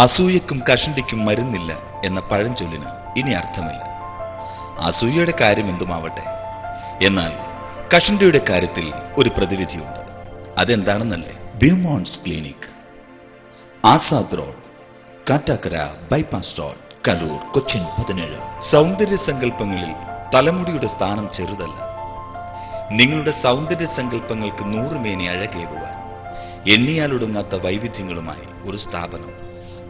അസൂയക്കും കഷണ്ടിക്കും മരുന്നില്ല എന്ന പഴഞ്ചൊല്ലിന് ഇനി അർത്ഥമില്ല. അസൂയയുടെ കാര്യം എന്തുമാവട്ടെ, എന്നാൽ കഷണ്ടിയുടെ കാര്യത്തിൽ ഒരു പ്രതിവിധിയുണ്ട്. അതെന്താണെന്നല്ലേ? Beaumonts clinic, Azad road, Kattakkara bypass road, Kaloor, Cochin 17. സൗന്ദര്യ സങ്കല്പങ്ങളിൽ തലമുടിയുടെ സ്ഥാനം ചെറുതല്ല. നിങ്ങളുടെ സൗന്ദര്യ സങ്കല്പങ്ങൾക്ക് 100 മേനി അഴകേകുവാൻ എണ്ണിയാലൊടുങ്ങാത്ത വൈവിധ്യങ്ങളുമായി ഒരു സ്ഥാപനം.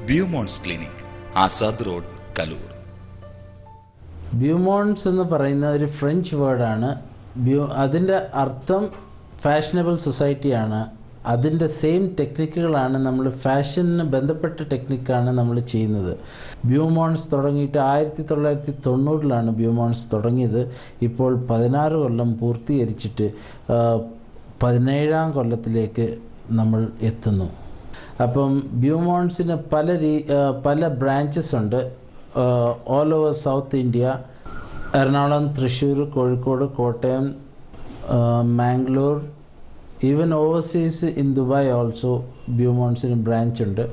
ബ്യൂമോൺസ് ക്ലിനിക്, ആസാദ് റോഡ്, കലൂർ. ബ്യൂമോൺസ് എന്ന് പറയുന്ന ഒരു ഫ്രഞ്ച് വേർഡാണ്. അതിൻ്റെ അർത്ഥം ഫാഷനബിൾ സൊസൈറ്റിയാണ്. അതിൻ്റെ സെയിം ടെക്നിക്കുകളാണ് നമ്മൾ ഫാഷന് ബന്ധപ്പെട്ട ടെക്നിക്കാണ് നമ്മൾ ചെയ്യുന്നത്. ബ്യൂമോൺസ് തുടങ്ങിയിട്ട് 1990-ലാണ് ബ്യൂമോൺസ് തുടങ്ങിയത്. ഇപ്പോൾ 16 കൊല്ലം പൂർത്തീകരിച്ചിട്ട് 17ാം കൊല്ലത്തിലേക്ക് നമ്മൾ എത്തുന്നു. അപ്പം ബ്യൂമോൺസിന് പല ബ്രാഞ്ചസ് ഉണ്ട്. All over South India, Ernakulam, Thrissur, Kozhikode, Kottayam, Mangalore, even overseas in Dubai also ബ്യൂമോൺസിന് ബ്രാഞ്ച് ഉണ്ട്.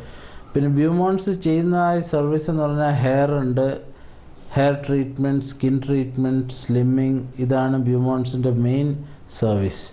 പിന്നെ ബ്യൂമോൺസ് ചെയ്യുന്ന സർവീസ് എന്ന് പറഞ്ഞാൽ ഹെയർ ഉണ്ട്, hair treatment, skin treatment, slimming. ഇതാണ് ബ്യൂമോൺസിൻ്റെ മെയിൻ സർവീസ്.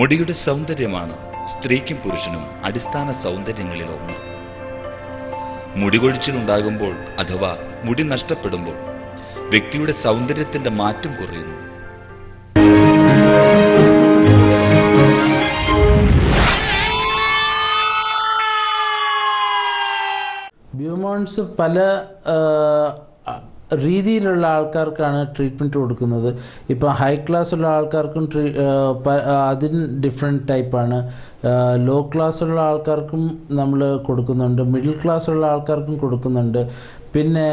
മുടിയുടെ സൗന്ദര്യമാണ് സ്ത്രീക്കും പുരുഷനും അടിസ്ഥാന സൗന്ദര്യങ്ങളിൽ ഒന്ന്. മുടി കൊഴിച്ചിലുണ്ടാകുമ്പോൾ അഥവാ മുടി നഷ്ടപ്പെടുമ്പോൾ വ്യക്തിയുടെ സൗന്ദര്യത്തിന്റെ മാറ്റം കുറയുന്നു. ബ്യൂമോൺസ് പല രീതിയിലുള്ള ആൾക്കാർക്കാണ് ട്രീറ്റ്മെൻറ്റ് കൊടുക്കുന്നത്. ഇപ്പോൾ ഹൈ ക്ലാസ്സുള്ള ആൾക്കാർക്കും അതിന് ഡിഫറെൻറ്റ് ടൈപ്പാണ്. ലോ ക്ലാസ്സുള്ള ആൾക്കാർക്കും നമ്മൾ കൊടുക്കുന്നുണ്ട്, മിഡിൽ ക്ലാസ്സുള്ള ആൾക്കാർക്കും കൊടുക്കുന്നുണ്ട്. പിന്നെ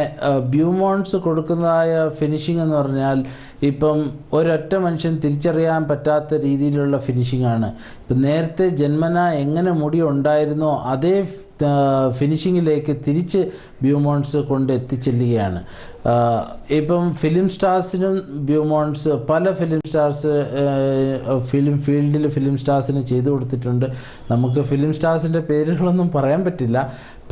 ബ്യൂമോൺസ് കൊടുക്കുന്നതായ ഫിനിഷിംഗ് എന്ന് പറഞ്ഞാൽ ഇപ്പം ഒരൊറ്റ മനുഷ്യൻ തിരിച്ചറിയാൻ പറ്റാത്ത രീതിയിലുള്ള ഫിനിഷിംഗ് ആണ്. ഇപ്പം നേരത്തെ ജന്മന എങ്ങനെ മുടി ഉണ്ടായിരുന്നോ അതേ ഫിനിഷിങ്ങിലേക്ക് തിരിച്ച് ബ്യൂമോൺസ് കൊണ്ട് എത്തിച്ചെല്ലുകയാണ്. ഇപ്പം ഫിലിം സ്റ്റാർസിനും ബ്യൂമോൺസ് പല ഫിലിം സ്റ്റാർസ് ഫിലിം സ്റ്റാർസിന് ചെയ്തു കൊടുത്തിട്ടുണ്ട്. നമുക്ക് ഫിലിം സ്റ്റാർസിൻ്റെ പേരുകളൊന്നും പറയാൻ പറ്റില്ല.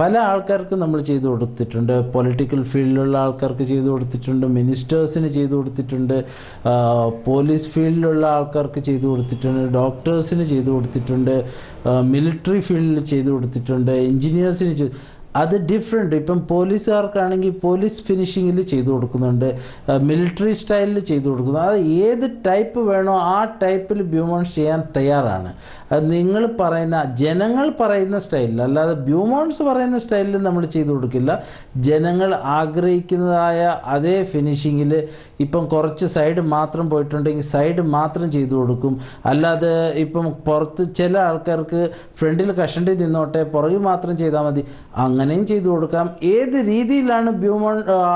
പല ആൾക്കാർക്ക് നമ്മൾ ചെയ്തു കൊടുത്തിട്ടുണ്ട്. പൊളിറ്റിക്കൽ ഫീൽഡിലുള്ള ആൾക്കാർക്ക് ചെയ്തു കൊടുത്തിട്ടുണ്ട്, മിനിസ്റ്റേഴ്സിന് ചെയ്തു കൊടുത്തിട്ടുണ്ട്, പോലീസ് ഫീൽഡിലുള്ള ആൾക്കാർക്ക് ചെയ്തു കൊടുത്തിട്ടുണ്ട്, ഡോക്ടേഴ്സിന് ചെയ്തു കൊടുത്തിട്ടുണ്ട്, മിലിറ്ററി ഫീൽഡിൽ ചെയ്തു കൊടുത്തിട്ടുണ്ട്, എൻജിനീയേഴ്സിന് അത് ഡിഫറെൻറ്റ്. ഇപ്പം പോലീസുകാർക്കാണെങ്കിൽ പോലീസ് ഫിനിഷിങ്ങിൽ ചെയ്തു കൊടുക്കുന്നുണ്ട്, മിലിറ്ററി സ്റ്റൈലിൽ ചെയ്തു കൊടുക്കുന്നു. അത് ഏത് ടൈപ്പ് വേണോ ആ ടൈപ്പിൽ ബ്യൂമോൺസ് ചെയ്യാൻ തയ്യാറാണ്. അത് നിങ്ങൾ പറയുന്ന ജനങ്ങൾ പറയുന്ന സ്റ്റൈലിൽ, അല്ലാതെ ബ്യൂമോൺസ് പറയുന്ന സ്റ്റൈലിൽ നമ്മൾ ചെയ്തു കൊടുക്കില്ല. ജനങ്ങൾ ആഗ്രഹിക്കുന്നതായ അതേ ഫിനിഷിങ്ങിൽ ഇപ്പം കുറച്ച് സൈഡ് മാത്രം പോയിട്ടുണ്ടെങ്കിൽ സൈഡ് മാത്രം ചെയ്തു കൊടുക്കും. അല്ലാതെ ഇപ്പം പുറത്ത് ചില ആൾക്കാർക്ക് ഫ്രണ്ടിൽ കഷണ്ടി നിന്നോട്ടെ പുറകിൽ മാത്രം ചെയ്താൽ മതി, അങ്ങനെയും ചെയ്തു കൊടുക്കാം. ഏത് രീതിയിലാണ്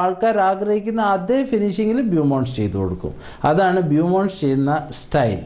ആൾക്കാർ ആഗ്രഹിക്കുന്ന അതേ ഫിനിഷിങ്ങിൽ ബ്യൂമോൺസ് ചെയ്തു കൊടുക്കും. അതാണ് ബ്യൂമോൺസ് ചെയ്യുന്ന സ്റ്റൈൽ.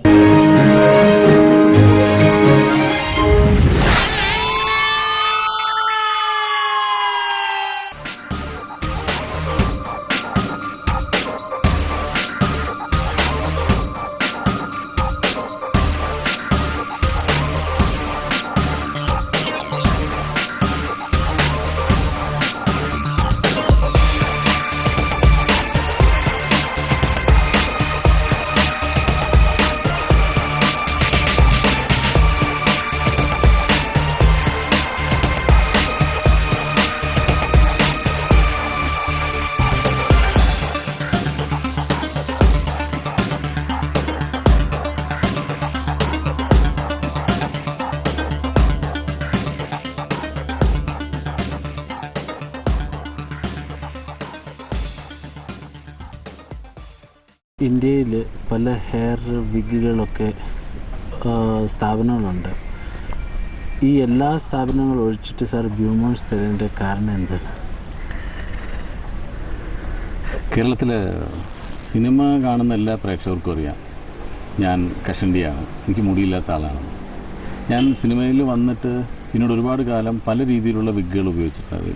ഇന്ത്യയിൽ പല ഹെയർ വിഗുകളൊക്കെ സ്ഥാപനങ്ങളുണ്ട്. ഈ എല്ലാ സ്ഥാപനങ്ങളും ഒഴിച്ചിട്ട് സാർ ബ്യൂമോൺസ് തരേണ്ട കാരണം എന്താണ്? കേരളത്തിലെ സിനിമ കാണുന്ന എല്ലാ പ്രേക്ഷകർക്കും അറിയാം ഞാൻ കഷണ്ടിയാണ്, എനിക്ക് മുടിയില്ലാത്ത ആളാണ്. ഞാൻ സിനിമയിൽ വന്നിട്ട് പിന്നീട് ഒരുപാട് കാലം പല രീതിയിലുള്ള വിഗുകൾ ഉപയോഗിച്ചിട്ടുണ്ട്.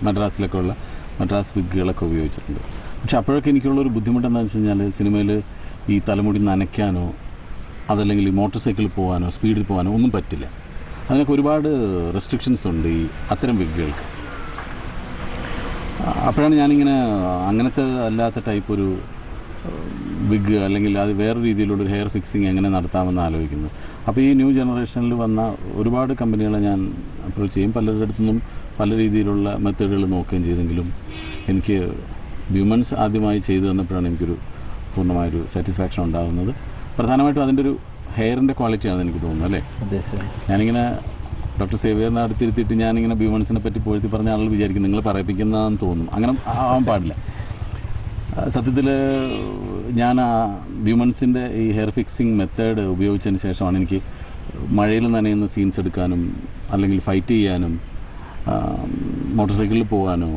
മദ്രാസ് വിഗുകളൊക്കെ ഉപയോഗിച്ചിട്ടുണ്ട്. പക്ഷെ അപ്പോഴൊക്കെ എനിക്കുള്ളൊരു ബുദ്ധിമുട്ട് എന്താണെന്ന് വെച്ച് കഴിഞ്ഞാൽ സിനിമയിൽ ഈ തലമുടി നനയ്ക്കാനോ അതല്ലെങ്കിൽ മോട്ടോർ സൈക്കിളിൽ പോകാനോ സ്പീഡിൽ പോകാനോ ഒന്നും പറ്റില്ല. അതിനൊക്കെ ഒരുപാട് റെസ്ട്രിക്ഷൻസ് ഉണ്ട് ഈ അത്തരം വിഗുകൾക്ക്. അപ്പോഴാണ് ഞാനിങ്ങനെ അങ്ങനത്തെ അല്ലാത്ത ടൈപ്പ് ഒരു വിഗ് അല്ലെങ്കിൽ അത് വേറെ രീതിയിലുള്ളൊരു ഹെയർ ഫിക്സിങ് എങ്ങനെ നടത്താമെന്ന് ആലോചിക്കുന്നത്. അപ്പോൾ ഈ ന്യൂ ജനറേഷനിൽ വന്ന ഒരുപാട് കമ്പനികളെ ഞാൻ അപ്രോച്ച് ചെയ്യും. പലരുടെ അടുത്തു നിന്നും പല രീതിയിലുള്ള മെത്തേഡുകൾ നോക്കുകയും ചെയ്തെങ്കിലും എനിക്ക് ബ്യൂമൺസ് ആദ്യമായി ചെയ്തു തന്നപ്പോഴാണ് എനിക്കൊരു പൂർണ്ണമായൊരു സാറ്റിസ്ഫാക്ഷൻ ഉണ്ടാകുന്നത്. പ്രധാനമായിട്ടും അതിൻ്റെ ഒരു ഹെയറിൻ്റെ ക്വാളിറ്റിയാണെന്ന് എനിക്ക് തോന്നുന്നത്. അല്ലേ? അതെ സാർ. ഞാനിങ്ങനെ ഡോക്ടർ സേവിയറിനെ അടുത്തിരുത്തിയിട്ട് ഞാനിങ്ങനെ ബ്യൂമൺസിനെ പറ്റി പോയിട്ട് പറഞ്ഞ ആളുകൾ വിചാരിക്കും നിങ്ങൾ പറയിപ്പിക്കുന്നതെന്ന് തോന്നും. അങ്ങനെ ആവാൻ പാടില്ല. സത്യത്തിൽ ഞാൻ ആ ബ്യൂമൺസിൻ്റെ ഈ ഹെയർ ഫിക്സിങ് മെത്തേഡ് ഉപയോഗിച്ചതിന് ശേഷമാണ് എനിക്ക് മഴയിൽ നനയുന്ന സീൻസ് എടുക്കാനും അല്ലെങ്കിൽ ഫൈറ്റ് ചെയ്യാനും മോട്ടോർ സൈക്കിളിൽ പോകാനോ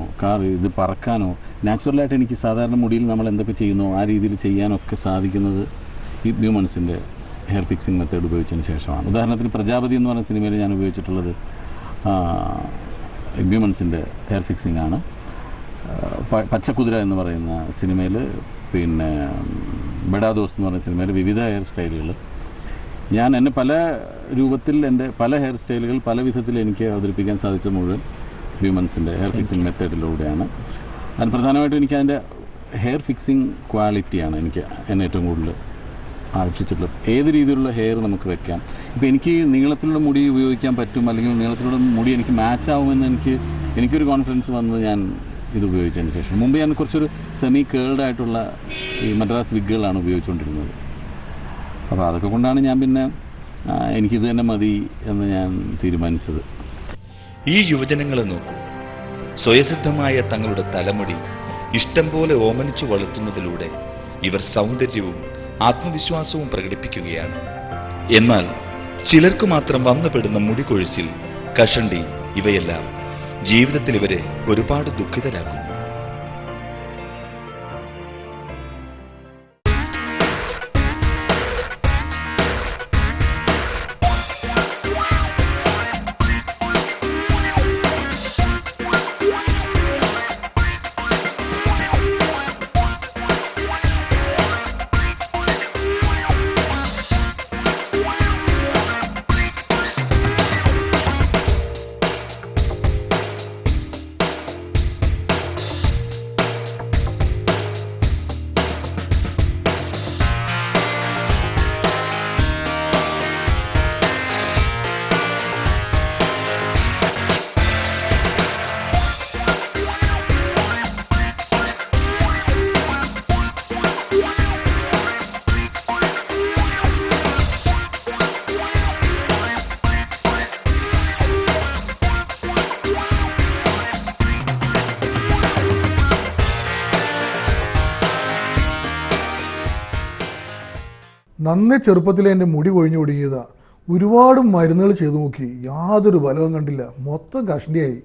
ഇത് പറക്കാനോ നാച്ചുറലായിട്ട് എനിക്ക് സാധാരണ മുടിയിൽ നമ്മൾ എന്തൊക്കെ ചെയ്യുന്നോ ആ രീതിയിൽ ചെയ്യാനൊക്കെ സാധിക്കുന്നത് ഈ ബ്യൂമൺസിൻ്റെ ഹെയർ ഫിക്സിങ് മെത്തേഡ് ഉപയോഗിച്ചതിന് ശേഷമാണ്. ഉദാഹരണത്തിന് പ്രജാപതി എന്ന് പറയുന്ന സിനിമയിൽ ഞാൻ ഉപയോഗിച്ചിട്ടുള്ളത് ബ്യൂമൺസിൻ്റെ ഹെയർ ഫിക്സിങ് ആണ്. പച്ചക്കുതിര എന്ന് പറയുന്ന സിനിമയിൽ, പിന്നെ ബഡാ ദോസ്ത് എന്ന് പറയുന്ന സിനിമയിൽ വിവിധ ഹെയർ സ്റ്റൈലുകൾ എന്നെ പല രൂപത്തിൽ എൻ്റെ പല ഹെയർ സ്റ്റൈലുകൾ പല വിധത്തിൽ എനിക്ക് അവതരിപ്പിക്കാൻ സാധിച്ച മുഴുവൻ ബ്യൂമൺസിൻ്റെ ഹെയർ ഫിക്സിങ് മെത്തേഡിലൂടെയാണ്. അതിന് പ്രധാനമായിട്ടും എനിക്ക് അതിൻ്റെ ഹെയർ ഫിക്സിങ് ക്വാളിറ്റിയാണ് എന്നെ ഏറ്റവും കൂടുതൽ ആകർഷിച്ചിട്ടുള്ളത്. ഏത് രീതിയിലുള്ള ഹെയർ നമുക്ക് വെക്കാം. ഇപ്പോൾ എനിക്ക് നീളത്തിലുള്ള മുടി ഉപയോഗിക്കാൻ പറ്റും, അല്ലെങ്കിൽ നീളത്തിലുള്ള മുടി എനിക്ക് മാച്ച് ആവുമെന്ന് എനിക്കൊരു കോൺഫിഡൻസ് വന്നത് ഞാൻ ഇത് ഉപയോഗിച്ചതിന് ശേഷം. മുമ്പ് ഞാൻ കുറച്ചൊരു സെമി കേൾഡ് ആയിട്ടുള്ള ഈ മദ്രാസ് വിഗുകളാണ് ഉപയോഗിച്ചുകൊണ്ടിരുന്നത്. അപ്പോൾ അതൊക്കെ കൊണ്ടാണ് ഞാൻ പിന്നെ എനിക്കിത് തന്നെ മതി എന്ന് ഞാൻ തീരുമാനിച്ചത്. ഈ യുവജനങ്ങളെ നോക്കൂ. സ്വയസിദ്ധമായ തങ്ങളുടെ തലമുടി ഇഷ്ടം പോലെ ഓമനിച്ചു വളർത്തുന്നതിലൂടെ ഇവർ സൗന്ദര്യവും ആത്മവിശ്വാസവും പ്രകടിപ്പിക്കുകയാണ്. എന്നാൽ ചിലർക്ക് മാത്രം വന്നുപെടുന്ന മുടി കൊഴിച്ചിൽ, കഷണ്ടി ഇവയെല്ലാം ജീവിതത്തിൽ ഇവരെ ഒരുപാട് ദുഃഖിതരാക്കുന്നു. നന്നേ ചെറുപ്പത്തിൽ എൻ്റെ മുടി കൊഴിഞ്ഞു ഒടുങ്ങിയതാണ്. ഒരുപാട് മരുന്നുകൾ ചെയ്തു നോക്കി, യാതൊരു ഫലവും കണ്ടില്ല, മൊത്തം കഷണ്ടിയായി.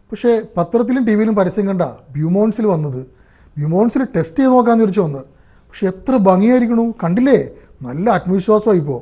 പക്ഷേ പത്രത്തിലും ടി വിയിലും പരസ്യം കണ്ട ബ്യൂമോൺസിൽ വന്നത്. ബ്യൂമോൺസിൽ ടെസ്റ്റ് ചെയ്ത് നോക്കാമെന്ന് വിളിച്ച് വന്ന്. പക്ഷെ എത്ര ഭംഗിയായിരിക്കണു, കണ്ടില്ലേ? നല്ല ആത്മവിശ്വാസമായി ഇപ്പോൾ.